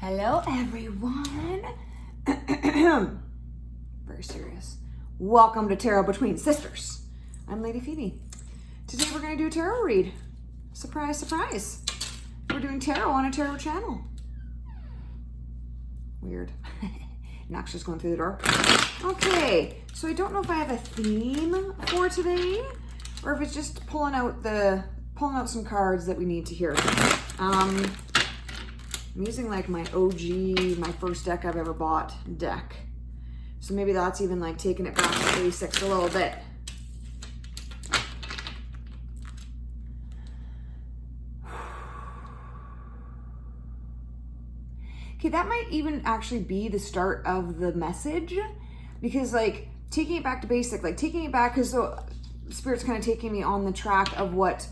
Hello, everyone. Very serious. Welcome to Tarot Between Sisters. I'm Lady Phoebe. Today we're going to do a tarot read. Surprise, surprise. We're doing tarot on a tarot channel. Weird. Knox just going through the door. Okay, so I don't know if I have a theme for today or if it's just pulling out some cards that we need to hear. I'm using like my OG, my first deck I've ever bought deck. So maybe that's even like taking it back to basics a little bit. Okay, that might even actually be the start of the message, because like taking it back to basic, like taking it back, because so Spirit's kind of taking me on the track of what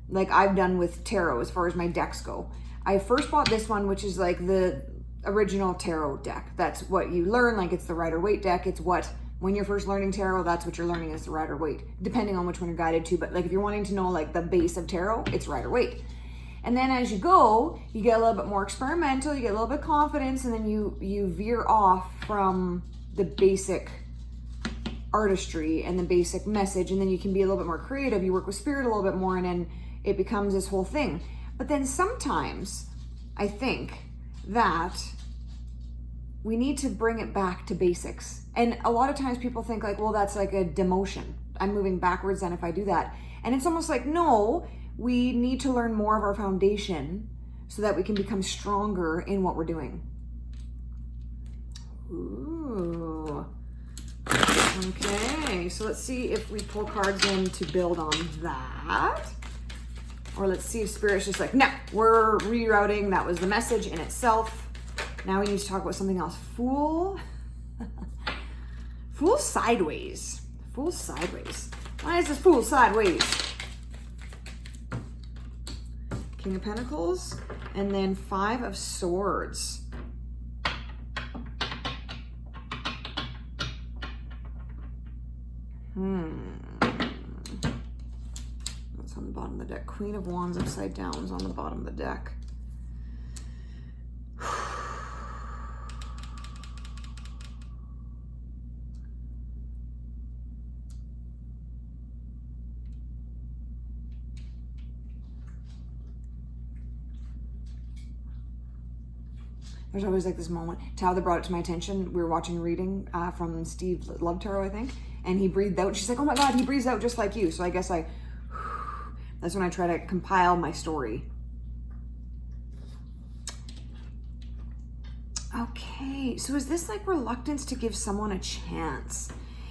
like I've done with tarot as far as my decks go. I first bought this one, which is like the original tarot deck. That's what you learn, like it's the Rider-Waite deck. It's what, when you're first learning tarot, that's what you're learning is the Rider-Waite, depending on which one you're guided to. But like if you're wanting to know like the base of tarot, it's Rider-Waite. And then as you go, you get a little bit more experimental, you get a little bit of confidence, and then you veer off from the basic artistry and the basic message, and then you can be a little bit more creative. You work with Spirit a little bit more, and then it becomes this whole thing. But then sometimes I think that we need to bring it back to basics. And a lot of times people think like, well, that's like a demotion. I'm moving backwards then if I do that. And it's almost like, no, we need to learn more of our foundation so that we can become stronger in what we're doing. Ooh. Okay, so let's see if we pull cards in to build on that. Or let's see if Spirit's just like, no, we're rerouting. That was the message in itself. Now we need to talk about something else. Fool. Fool sideways. Fool sideways. Why is this fool sideways? King of Pentacles. And then Five of Swords. That's on the bottom of the deck. Queen of Wands upside down is on the bottom of the deck. There's always like this moment. Tabitha brought it to my attention. We were watching a reading from Steve Love Tarot, I think, and he breathed out. She's like, oh my God, he breathes out just like you. So I guess that's when I try to compile my story. Okay, so is this like reluctance to give someone a chance?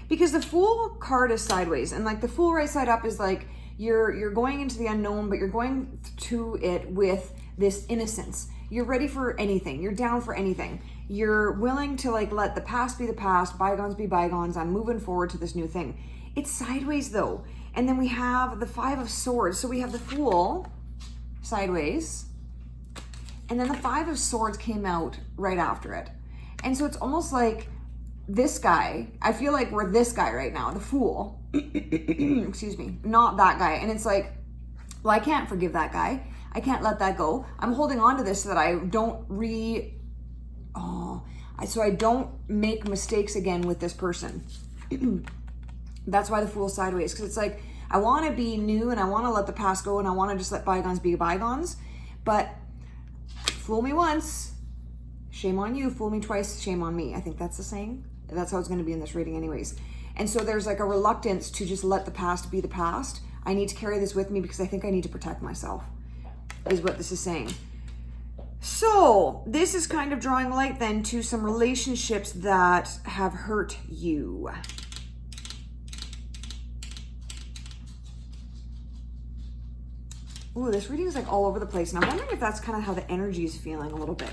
Because the Fool card is sideways, and like the Fool right side up is like you're going into the unknown, but you're going to it with this innocence. You're ready for anything. You're down for anything. You're willing to like let the past be the past, bygones be bygones. I'm moving forward to this new thing. It's sideways though. And then we have the Five of Swords. So we have the Fool sideways. And then the Five of Swords came out right after it. And so it's almost like this guy, I feel like we're this guy right now, the Fool. Excuse me, not that guy. And it's like, well, I can't forgive that guy. I can't let that go. I'm holding on to this so that I don't so I don't make mistakes again with this person. That's why the Fool's sideways, because it's like, I want to be new and I want to let the past go and I want to just let bygones be bygones. But fool me once, shame on you. Fool me twice, shame on me. I think that's the saying. That's how it's going to be in this reading anyways. And so there's like a reluctance to just let the past be the past. I need to carry this with me because I think I need to protect myself, is what this is saying. So this is kind of drawing light then to some relationships that have hurt you. Ooh, this reading is like all over the place. And I'm wondering if that's kind of how the energy is feeling a little bit.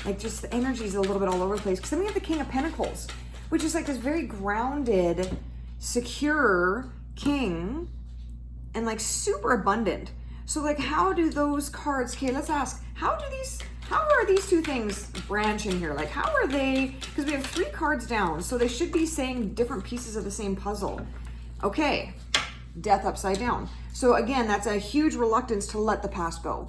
Like just the energy is a little bit all over the place. Because then we have the King of Pentacles, which is like this very grounded, secure king and like super abundant. So like, how do those cards, okay, let's ask, how are these two things branch in here? Like, how are they, because we have 3 cards down, so they should be saying different pieces of the same puzzle. Okay, Death upside down. So again, that's a huge reluctance to let the past go.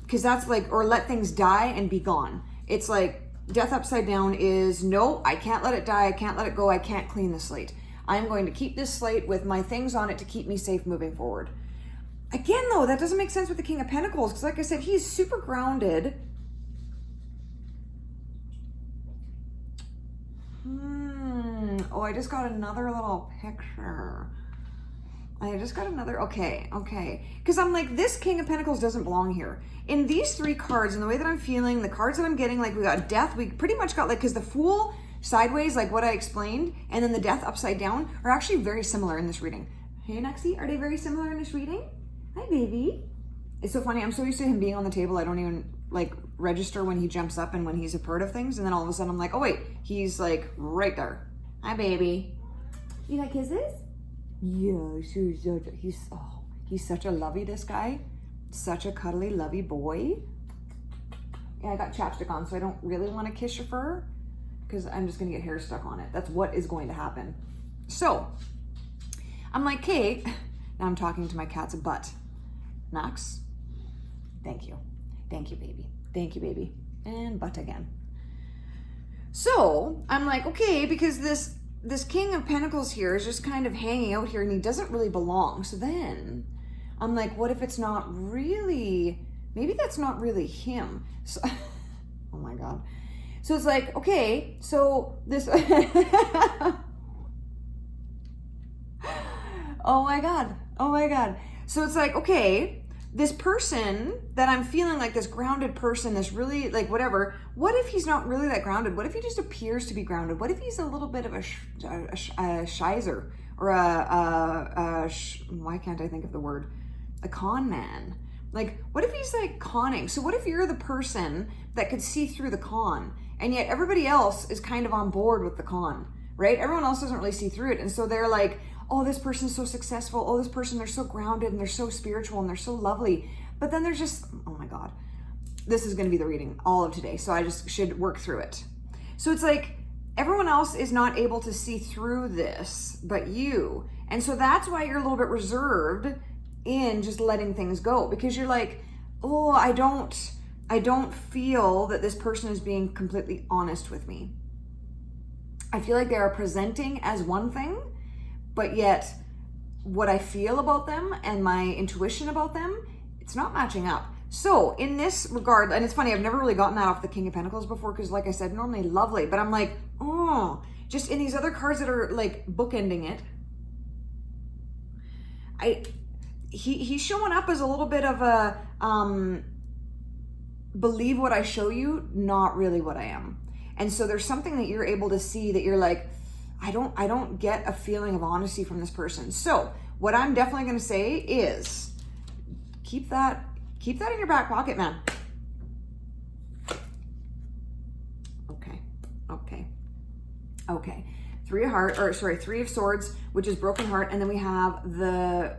Because that's like, or let things die and be gone. It's like death upside down is, no, I can't let it die. I can't let it go. I can't clean the slate. I'm going to keep this slate with my things on it to keep me safe moving forward. Again, though, that doesn't make sense with the King of Pentacles, because like I said, he's super grounded. Oh, I just got another little picture. Okay. Because I'm like, this King of Pentacles doesn't belong here. In these 3 cards, and the way that I'm feeling, the cards that I'm getting, like we got death, we pretty much got like, because the Fool sideways, like what I explained, and then the death upside down are actually very similar in this reading. Hey, Nexie, are they very similar in this reading? Hi, baby. It's so funny. I'm so used to him being on the table, I don't even like register when he jumps up and when he's a part of things. And then all of a sudden I'm like, oh wait, he's like right there. Hi, baby. You got kisses? Yeah, he's such a lovey, this guy. Such a cuddly, lovey boy. Yeah, I got chapstick on, so I don't really want to kiss your fur because I'm just going to get hair stuck on it. That's what is going to happen. So I'm like, okay, now I'm talking to my cat's butt. Max, thank you. Thank you, baby. Thank you, baby. And butt again. So I'm like, okay, because this King of Pentacles here is just kind of hanging out here and he doesn't really belong. So then I'm like, what if it's not really, maybe that's not really him. So, oh my God. So it's like, okay, so this, oh my God. So it's like, okay, this person that I'm feeling like this grounded person, this really like whatever, what if he's not really that grounded? What if he just appears to be grounded? What if he's a little bit of a shizer or why can't I think of the word? A con man. Like, what if he's like conning? So what if you're the person that could see through the con and yet everybody else is kind of on board with the con, right? Everyone else doesn't really see through it. And so they're like, oh, this person's so successful. Oh, this person, they're so grounded and they're so spiritual and they're so lovely. But then they're just, oh my God, this is going to be the reading all of today. So I just should work through it. So it's like everyone else is not able to see through this, but you. And so that's why you're a little bit reserved in just letting things go, because you're like, oh, I don't feel that this person is being completely honest with me. I feel like they are presenting as one thing, but yet what I feel about them and my intuition about them, it's not matching up. So in this regard, and it's funny, I've never really gotten that off the King of Pentacles before, because like I said, normally lovely, but I'm like, oh, just in these other cards that are like bookending it, he's showing up as a little bit of a believe what I show you, not really what I am. And so there's something that you're able to see that you're like, I don't get a feeling of honesty from this person. So what I'm definitely going to say is keep that in your back pocket, man. Okay. 3 of Swords, which is broken heart. And then we have the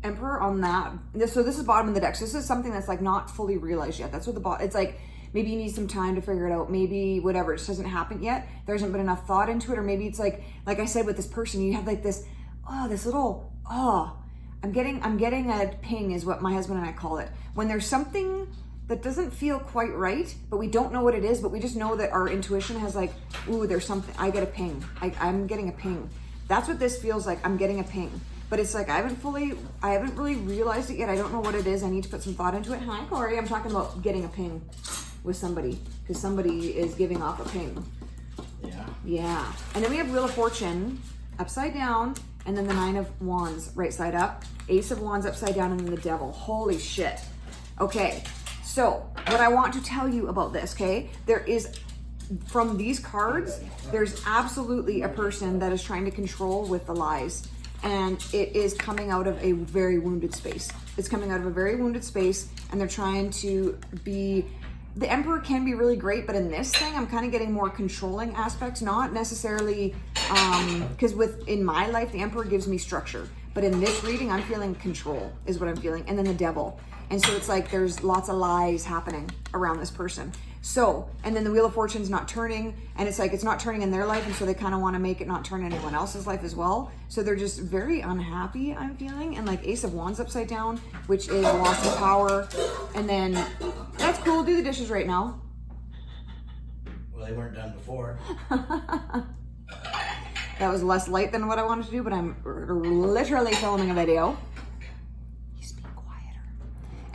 Emperor on that. So this is bottom of the deck. So this is something that's like not fully realized yet. That's what the bottom, it's like, maybe you need some time to figure it out. Maybe whatever, it just hasn't happened yet. There hasn't been enough thought into it. Or maybe it's like I said with this person, you have like this, I'm getting a ping is what my husband and I call it. When there's something that doesn't feel quite right, but we don't know what it is, but we just know that our intuition has like, ooh, there's something, I get a ping. I'm getting a ping. That's what this feels like. I'm getting a ping. But it's like, I haven't really realized it yet. I don't know what it is. I need to put some thought into it. Hi, Corey. I'm talking about getting a ping with somebody, because somebody is giving off a ping. Yeah. And then we have Wheel of Fortune upside down, and then the 9 of Wands right side up, Ace of Wands upside down, and then the Devil. Holy shit. Okay. So what I want to tell you about this, okay? There is, from these cards, there's absolutely a person that is trying to control with the lies. And it is coming out of a very wounded space. It's coming out of a very wounded space, and they're trying to be, the Emperor can be really great, but in this thing, I'm kind of getting more controlling aspects, not necessarily, because in my life, the Emperor gives me structure. But in this reading, I'm feeling control is what I'm feeling. And then the Devil. And so it's like there's lots of lies happening around this person. So, and then the Wheel of Fortune's not turning, and it's like it's not turning in their life, and so they kind of want to make it not turn in anyone else's life as well. So they're just very unhappy, I'm feeling. And like Ace of Wands upside down, which is loss of power. And then, that's cool, do the dishes right now. Well, they weren't done before. That was less light than what I wanted to do, but I'm literally filming a video. He's being quieter.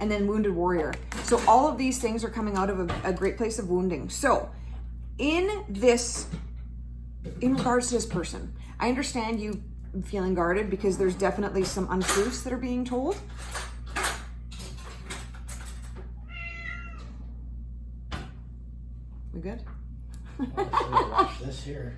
And then Wounded Warrior. So all of these things are coming out of a great place of wounding. So in regards to this person, I understand you feeling guarded because there's definitely some untruths that are being told. We good? Watch this here.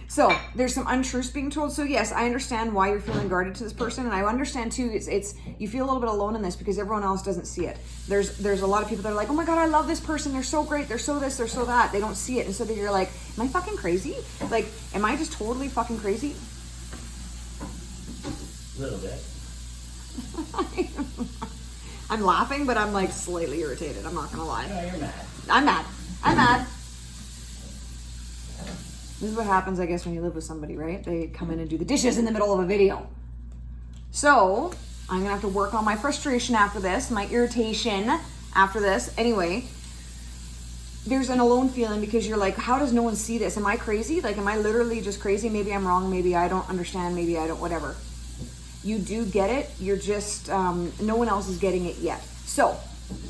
So there's some untruths being told. So yes, I understand why you're feeling guarded to this person, and I understand too. It's you feel a little bit alone in this because everyone else doesn't see it. There's a lot of people that are like, oh my god, I love this person. They're so great. They're so this. They're so that. They don't see it, and so then you're like, am I fucking crazy? Like, am I just totally fucking crazy? A little bit. I'm laughing, but I'm like slightly irritated. I'm not gonna lie. No, you're mad. I'm mad. I'm mad. This is what happens, I guess, when you live with somebody, right? They come in and do the dishes in the middle of a video. So I'm gonna have to work on my frustration after this, my irritation after this. Anyway, there's an alone feeling because you're like, how does no one see this? Am I crazy? Like, am I literally just crazy? Maybe I'm wrong. Maybe I don't understand. Maybe I don't, whatever. You do get it. You're just, no one else is getting it yet. So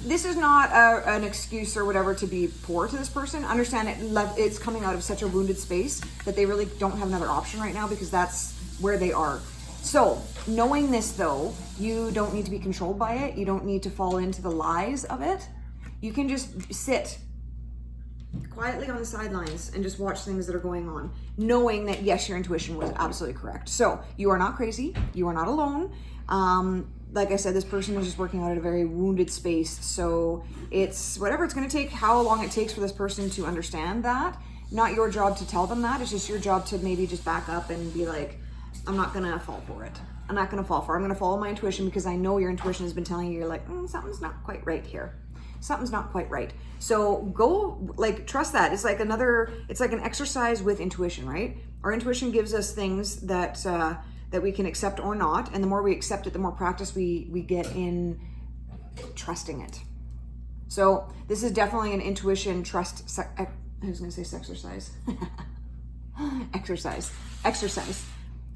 this is not an excuse or whatever to be poor to this person. Understand it's coming out of such a wounded space that they really don't have another option right now because that's where they are. So knowing this though, you don't need to be controlled by it. You don't need to fall into the lies of it. You can just sit quietly on the sidelines and just watch things that are going on, knowing that yes, your intuition was absolutely correct. So you are not crazy. You are not alone. Like I said, this person is just working out at a very wounded space. So it's whatever it's going to take, how long it takes for this person to understand that. Not your job to tell them that. It's just your job to maybe just back up and be like, I'm not going to fall for it. I'm not going to fall for it. I'm going to follow my intuition because I know your intuition has been telling you, you're like, something's not quite right here. Something's not quite right. So go, like, trust that. It's like an exercise with intuition, right? Our intuition gives us things that we can accept or not. And the more we accept it, the more practice we get in trusting it. So this is definitely an intuition trust. I was going to say sexercise. Exercise,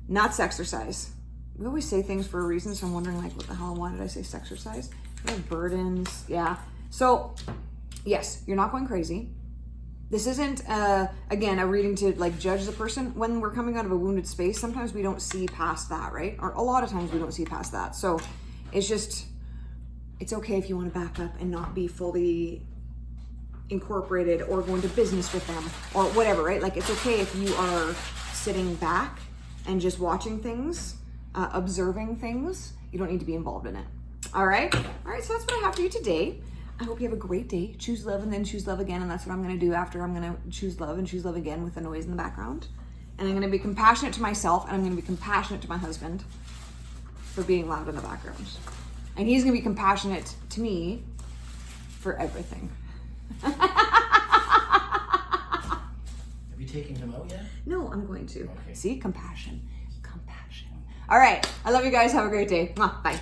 not sexercise. We always say things for a reason. So I'm wondering like, what the hell? Why did I say sexercise? Burdens. Yeah. So yes, you're not going crazy. This isn't, again, a reading to like judge the person. When we're coming out of a wounded space, sometimes we don't see past that, right? Or a lot of times we don't see past that. So it's okay if you want to back up and not be fully incorporated or go into business with them or whatever, right? Like it's okay if you are sitting back and just watching things, observing things. You don't need to be involved in it. All right, so that's what I have for you today. I hope you have a great day. Choose love and then choose love again. And that's what I'm going to do after. I'm going to choose love and choose love again with the noise in the background. And I'm going to be compassionate to myself and I'm going to be compassionate to my husband for being loud in the background. And he's going to be compassionate to me for everything. Have you taken him out yet? No, I'm going to. Okay. See, compassion. All right. I love you guys. Have a great day. Bye.